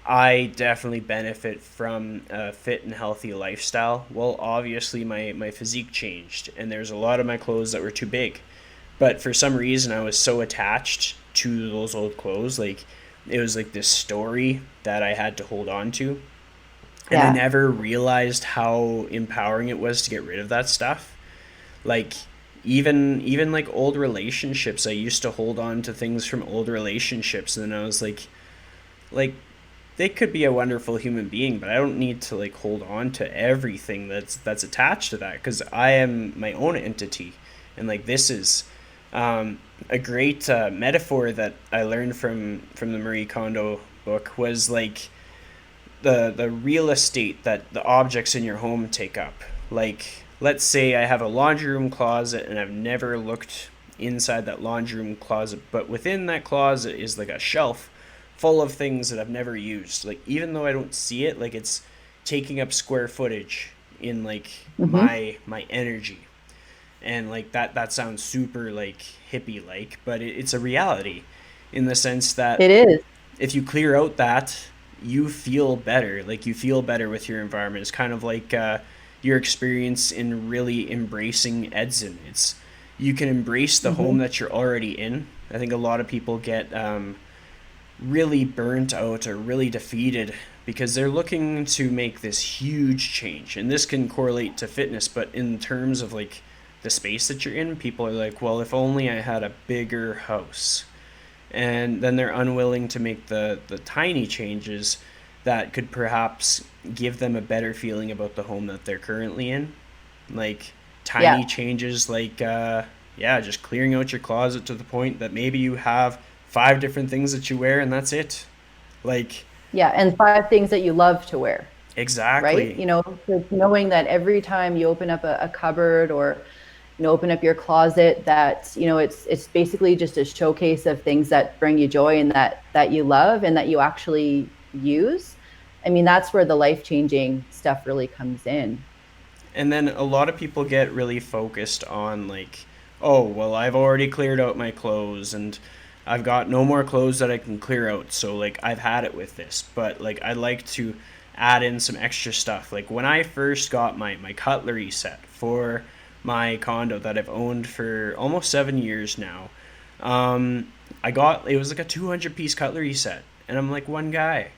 I definitely benefit from a fit and healthy lifestyle. Well, obviously my physique changed, and there's a lot of my clothes that were too big. But for some reason, I was so attached to those old clothes. Like it was like this story that I had to hold on to. And I Yeah. never realized how empowering it was to get rid of that stuff. Like Even like old relationships, I used to hold on to things from old relationships, and then I was like they could be a wonderful human being, but I don't need to like hold on to everything that's attached to that, because I am my own entity. And like this is a great metaphor that I learned from the Marie Kondo book, was like the real estate that the objects in your home take up. Like, let's say I have a laundry room closet and I've never looked inside that laundry room closet, but within that closet is like a shelf full of things that I've never used. Like, even though I don't see it, like it's taking up square footage in like Hmm. my energy. And like that sounds super like hippie like, but it's a reality, in the sense that It is. if you clear out that, you feel better. Like, you feel better with your environment. It's kind of like your experience in really embracing Edson. It's, you can embrace the home Hmm. that you're already in. I think a lot of people get really burnt out or really defeated because they're looking to make this huge change. And this can correlate to fitness, but in terms of like the space that you're in, people are like, well, if only I had a bigger house. And then they're unwilling to make the tiny changes that could perhaps give them a better feeling about the home that they're currently in. Like, Yeah. tiny changes like yeah, just clearing out your closet to the point that maybe you have five different things that you wear and that's it. Like, Yeah. And 5 things that you love to wear, right? exactly. You know, so knowing that every time you open up a cupboard, or open up your closet, that it's basically just a showcase of things that bring you joy and that you love and that you actually use. I mean, that's where the life changing stuff really comes in. And then a lot of people get really focused on like, oh, well, I've already cleared out my clothes and I've got no more clothes that I can clear out. So like, I've had it with this, but like, I'd like to add in some extra stuff. Like, when I first got my cutlery set for my condo that I've owned for almost 7 years now, I got, it was like a 200-piece cutlery set, and I'm like one guy.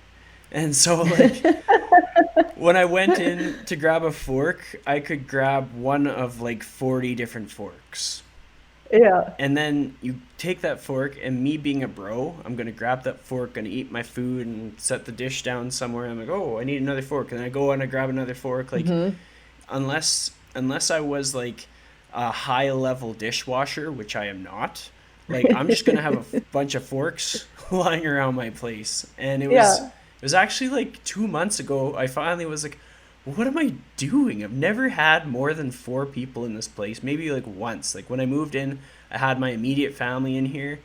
And so like, when I went in to grab a fork, I could grab one of like 40 different forks. Yeah. And then you take that fork, and me being a bro, I'm gonna grab that fork, gonna eat my food and set the dish down somewhere. I'm like, oh, I need another fork, and then I go and I grab another fork. Like, Hmm. unless I was like a high level dishwasher, which I am not, like, I'm just gonna have a bunch of forks lying around my place. And Yeah. it was actually like 2 months ago, I finally was like, what am I doing? I've never had more than four people in this place. Maybe like once. Like, when I moved in, I had my immediate family in here,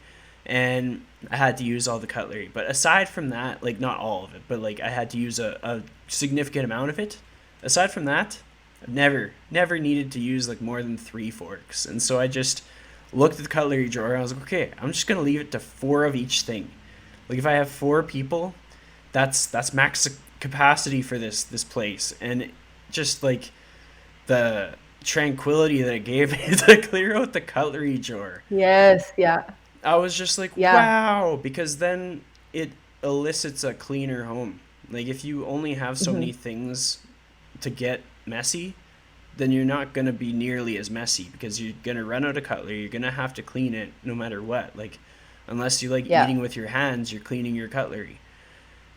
and I had to use all the cutlery. But aside from that, like, not all of it, but like, I had to use a significant amount of it. Aside from that, I've never needed to use like more than three forks. And so I just looked at the cutlery drawer and I was like, okay, I'm just gonna leave it to four of each thing. Like, if I have four people, that's max capacity for this place. And just like the tranquility that it gave me to clear out the cutlery drawer, Yes. Yeah. I was just like, Yeah. wow, because then it elicits a cleaner home. Like, if you only have so many Hmm. things to get messy, then you're not going to be nearly as messy, because you're going to run out of cutlery. You're going to have to clean it no matter what. Like, unless you like Yeah. eating with your hands, you're cleaning your cutlery.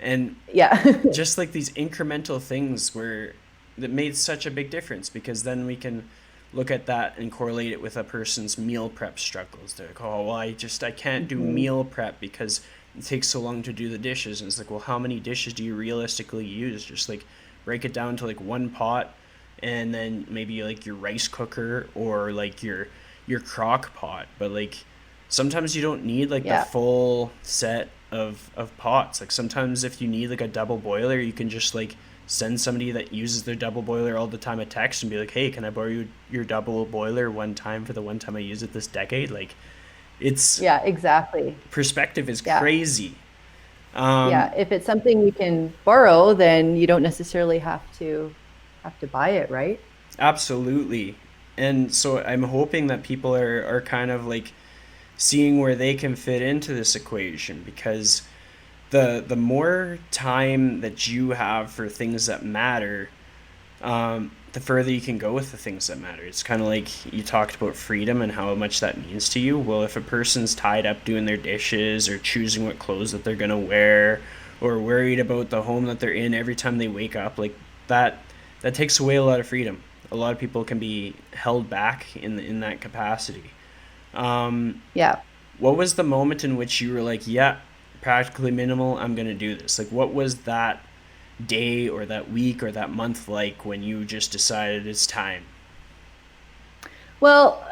And Yeah. just like these incremental things where that made such a big difference, because then we can look at that and correlate it with a person's meal prep struggles. They're like, oh, well, I can't do Hmm. meal prep because it takes so long to do the dishes. And it's like, well, how many dishes do you realistically use? Just like break it down to like one pot, and then maybe like your rice cooker or like your crock pot. But like, sometimes you don't need like the Yeah. full set of pots. Like, sometimes if you need like a double boiler, you can just like send somebody that uses their double boiler all the time a text and be like, hey, can I borrow your double boiler one time for the one time I use it this decade? Like, it's, Yeah. Exactly. perspective is Yeah. crazy. Yeah. If it's something you can borrow, then you don't necessarily have to buy it, right? Absolutely. And so I'm hoping that people are kind of like seeing where they can fit into this equation, because the more time that you have for things that matter, the further you can go with the things that matter. It's kind of like you talked about freedom and how much that means to you. Well, if a person's tied up doing their dishes or choosing what clothes that they're going to wear or worried about the home that they're in every time they wake up, like that that takes away a lot of freedom. A lot of people can be held back in that capacity. Um, Yeah. what was the moment in which you were like, yeah, practically minimal, I'm going to do this? Like what was that day or that week or that month like when you just decided it's time? Well,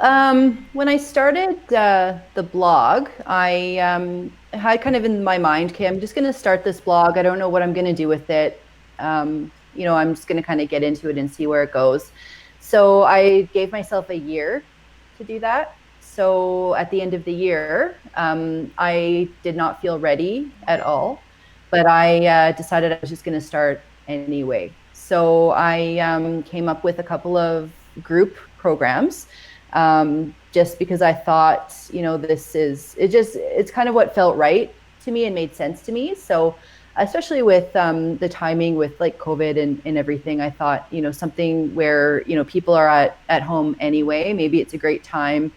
when I started the blog, I had kind of in my mind, okay, I'm just going to start this blog. I don't know what I'm going to do with it. I'm just going to kind of get into it and see where it goes. So I gave myself a year to do that. So at the end of the year, I did not feel ready at all, but I decided I was just going to start anyway. So I came up with a couple of group programs, just because I thought, it's kind of what felt right to me and made sense to me. So especially with the timing with like COVID and everything, I thought, something where, people are at home anyway, maybe it's a great time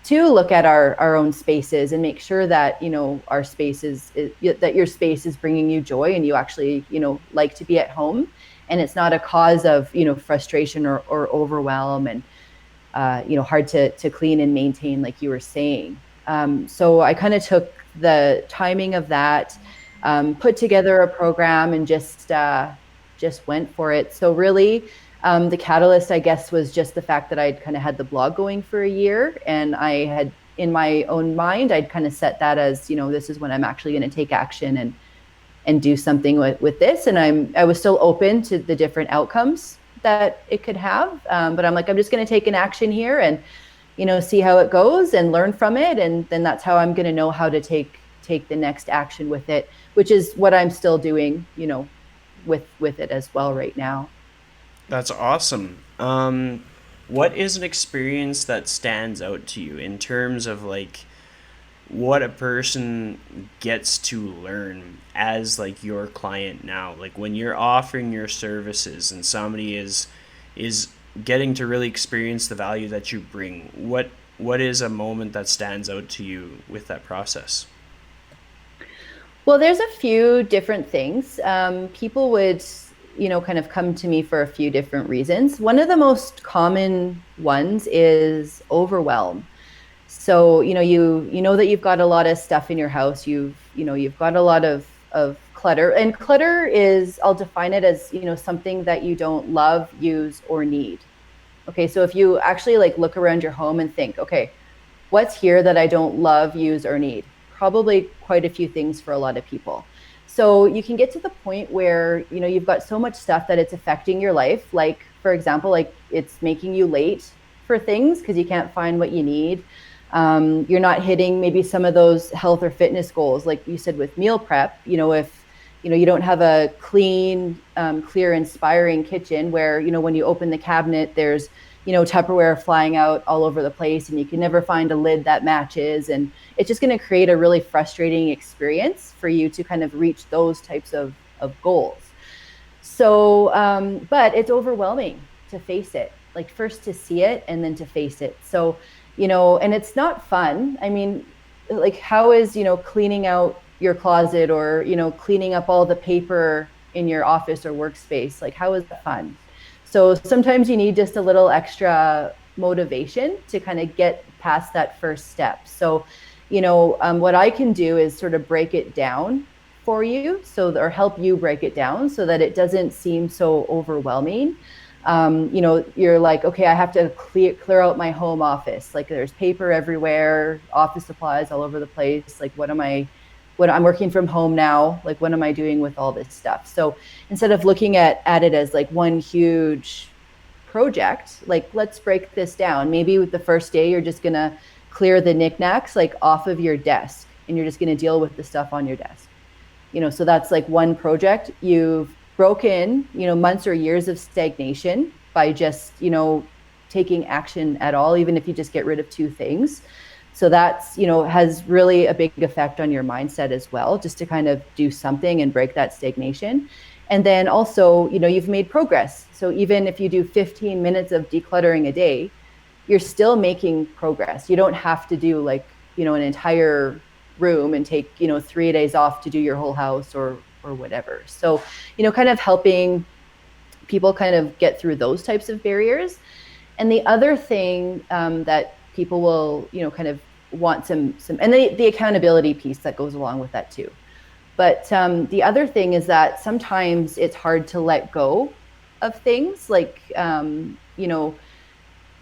to look at our own spaces and make sure that, our that your space is bringing you joy and you actually, like to be at home, and it's not a cause of, frustration or overwhelm and, hard to clean and maintain, like you were saying. So I kind of took the timing of that, put together a program, and just went for it. So really, the catalyst, I guess, was just the fact that I'd kind of had the blog going for a year, and I had in my own mind, I'd kind of set that as, this is when I'm actually going to take action and do something with this. And I was still open to the different outcomes that it could have. But I'm like, I'm just going to take an action here and, see how it goes and learn from it. And then that's how I'm going to know how to take the next action with it, which is what I'm still doing, with it as well right now. That's awesome. What is an experience that stands out to you in terms of like what a person gets to learn as like your client now? Like when you're offering your services and somebody is getting to really experience the value that you bring, what is a moment that stands out to you with that process? Well, there's a few different things. People would, kind of come to me for a few different reasons. One of the most common ones is overwhelm. So, you know that you've got a lot of stuff in your house. You've got a lot of clutter, and clutter is, I'll define it as, something that you don't love, use, or need. Okay, so if you actually like look around your home and think, okay, what's here that I don't love, use, or need? Probably quite a few things for a lot of people. So you can get to the point where, you've got so much stuff that it's affecting your life. Like, for example, like it's making you late for things because you can't find what you need. You're not hitting maybe some of those health or fitness goals, like you said with meal prep. If you don't have a clean, clear, inspiring kitchen where, when you open the cabinet, there's, Tupperware flying out all over the place and you can never find a lid that matches. And it's just going to create a really frustrating experience for you to kind of reach those types of goals. So, but it's overwhelming to face it, like first to see it and then to face it. So, and it's not fun. I mean, like how is, cleaning out your closet or, cleaning up all the paper in your office or workspace, like how is that fun? So sometimes you need just a little extra motivation to kind of get past that first step. So, what I can do is sort of break it down for you, or help you break it down so that it doesn't seem so overwhelming. You're like, okay, I have to clear out my home office. Like there's paper everywhere, office supplies all over the place. Like, what I'm working from home now, like what am I doing with all this stuff? So instead of looking at it as like one huge project, like let's break this down. Maybe with the first day, you're just gonna clear the knickknacks like off of your desk and you're just gonna deal with the stuff on your desk. So that's like one project. You've broken, months or years of stagnation by just, taking action at all, even if you just get rid of two things. So that's, has really a big effect on your mindset as well, just to kind of do something and break that stagnation. And then also, you've made progress. So even if you do 15 minutes of decluttering a day, you're still making progress. You don't have to do like, an entire room and take, 3 days off to do your whole house or whatever. So, kind of helping people kind of get through those types of barriers. And the other thing that people will, kind of want and the accountability piece that goes along with that too. But the other thing is that sometimes it's hard to let go of things like,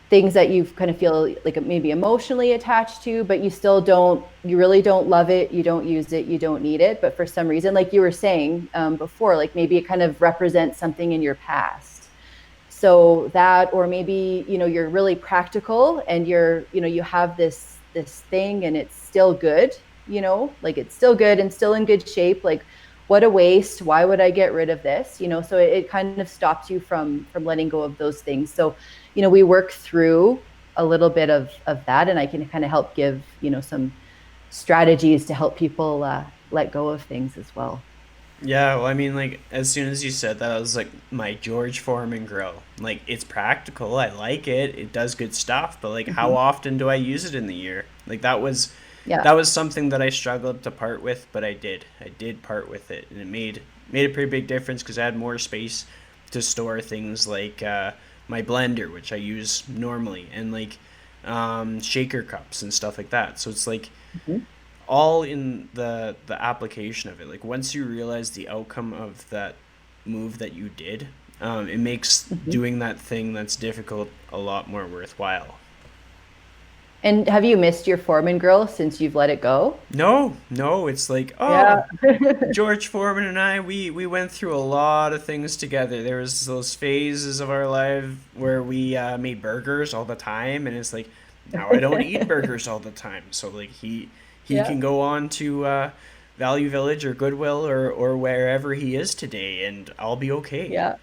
things that you kind of feel like maybe emotionally attached to, but you really don't love it. You don't use it. You don't need it. But for some reason, like you were saying before, like maybe it kind of represents something in your past. So that, or maybe, you're really practical and you have this thing and it's still good, like it's still good and still in good shape. Like, what a waste. Why would I get rid of this? So it kind of stops you from letting go of those things. So, we work through a little bit of that, and I can kind of help give, some strategies to help people let go of things as well. Yeah, well, I mean, like, as soon as you said that, I was like, my George Foreman grill. Like, it's practical. I like it. It does good stuff. But, like, how Mm-hmm. often do I use it in the year? Like, Yeah. that was something that I struggled to part with, but I did. I did part with it, and it made a pretty big difference because I had more space to store things like my blender, which I use normally, and like shaker cups and stuff like that. So it's like Mm-hmm. all in the application of it. Like once you realize the outcome of that move that you did, it makes Mm-hmm. doing that thing that's difficult a lot more worthwhile. And have you missed your Foreman grill since you've let it go? No, no, it's like, Yeah. oh, George Foreman and I, we went through a lot of things together. There was those phases of our life where we made burgers all the time, and it's like now I don't eat burgers all the time. So like he Yeah. can go on to Value Village or Goodwill or wherever he is today, and I'll be okay. Yeah.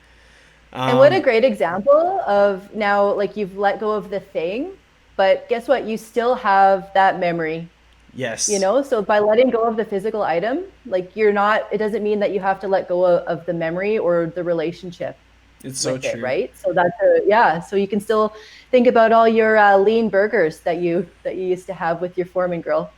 And what a Um, great example of now, like you've let go of the thing, but guess what? You still have that memory, yes, So by letting go of the physical item, like it doesn't mean that you have to let go of the memory or the relationship it's so with it, true. right? So yeah. So you can still think about all your lean burgers that you used to have with your Foreman grill.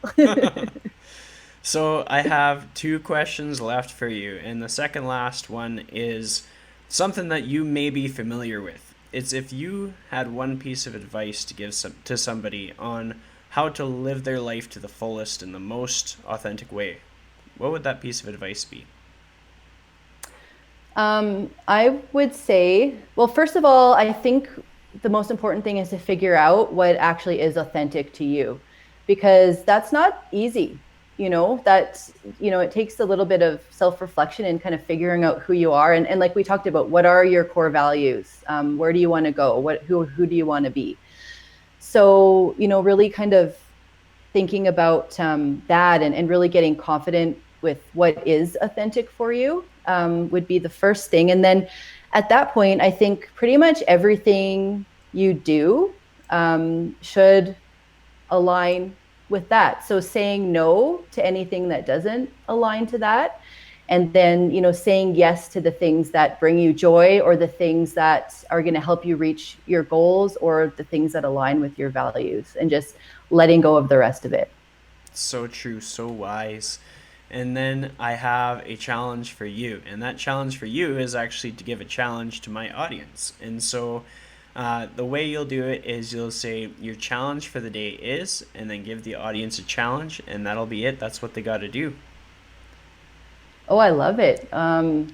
So I have two questions left for you, and the second last one is something that you may be familiar with. It's if you had one piece of advice to give to somebody on how to live their life to the fullest in the most authentic way, what would that piece of advice be? I would say, well, first of all, I think the most important thing is to figure out what actually is authentic to you, because that's not easy. It takes a little bit of self-reflection and kind of figuring out who you are. And like we talked about, what are your core values? Where do you want to go? Who do you want to be? So, really kind of thinking about that and really getting confident with what is authentic for you would be the first thing. And then at that point, I think pretty much everything you do should align with that. So saying no to anything that doesn't align to that. And then, saying yes to the things that bring you joy or the things that are going to help you reach your goals or the things that align with your values and just letting go of the rest of it. So true, so wise. And then I have a challenge for you. And that challenge for you is actually to give a challenge to my audience. And so the way you'll do it is you'll say your challenge for the day is, and then give the audience a challenge, and that'll be it. That's what they got to do. Oh, I love it.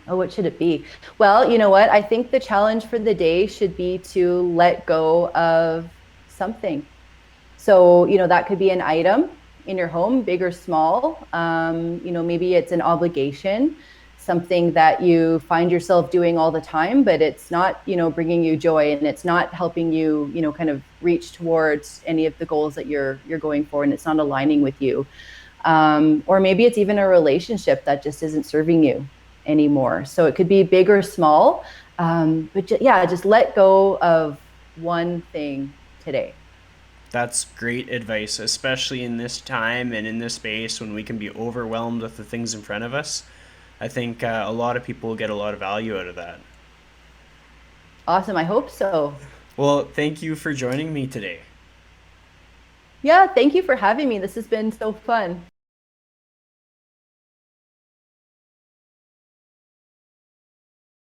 What should it be? Well, you know what? I think the challenge for the day should be to let go of something. So, that could be an item in your home, big or small. Maybe it's an obligation, something that you find yourself doing all the time, but it's not, bringing you joy and it's not helping you, kind of reach towards any of the goals that you're going for, and it's not aligning with you. Or maybe it's even a relationship that just isn't serving you anymore. So it could be big or small, yeah, just let go of one thing today. That's great advice, especially in this time and in this space when we can be overwhelmed with the things in front of us. I think a lot of people will get a lot of value out of that. Awesome. I hope so. Well, thank you for joining me today. Yeah, thank you for having me. This has been so fun.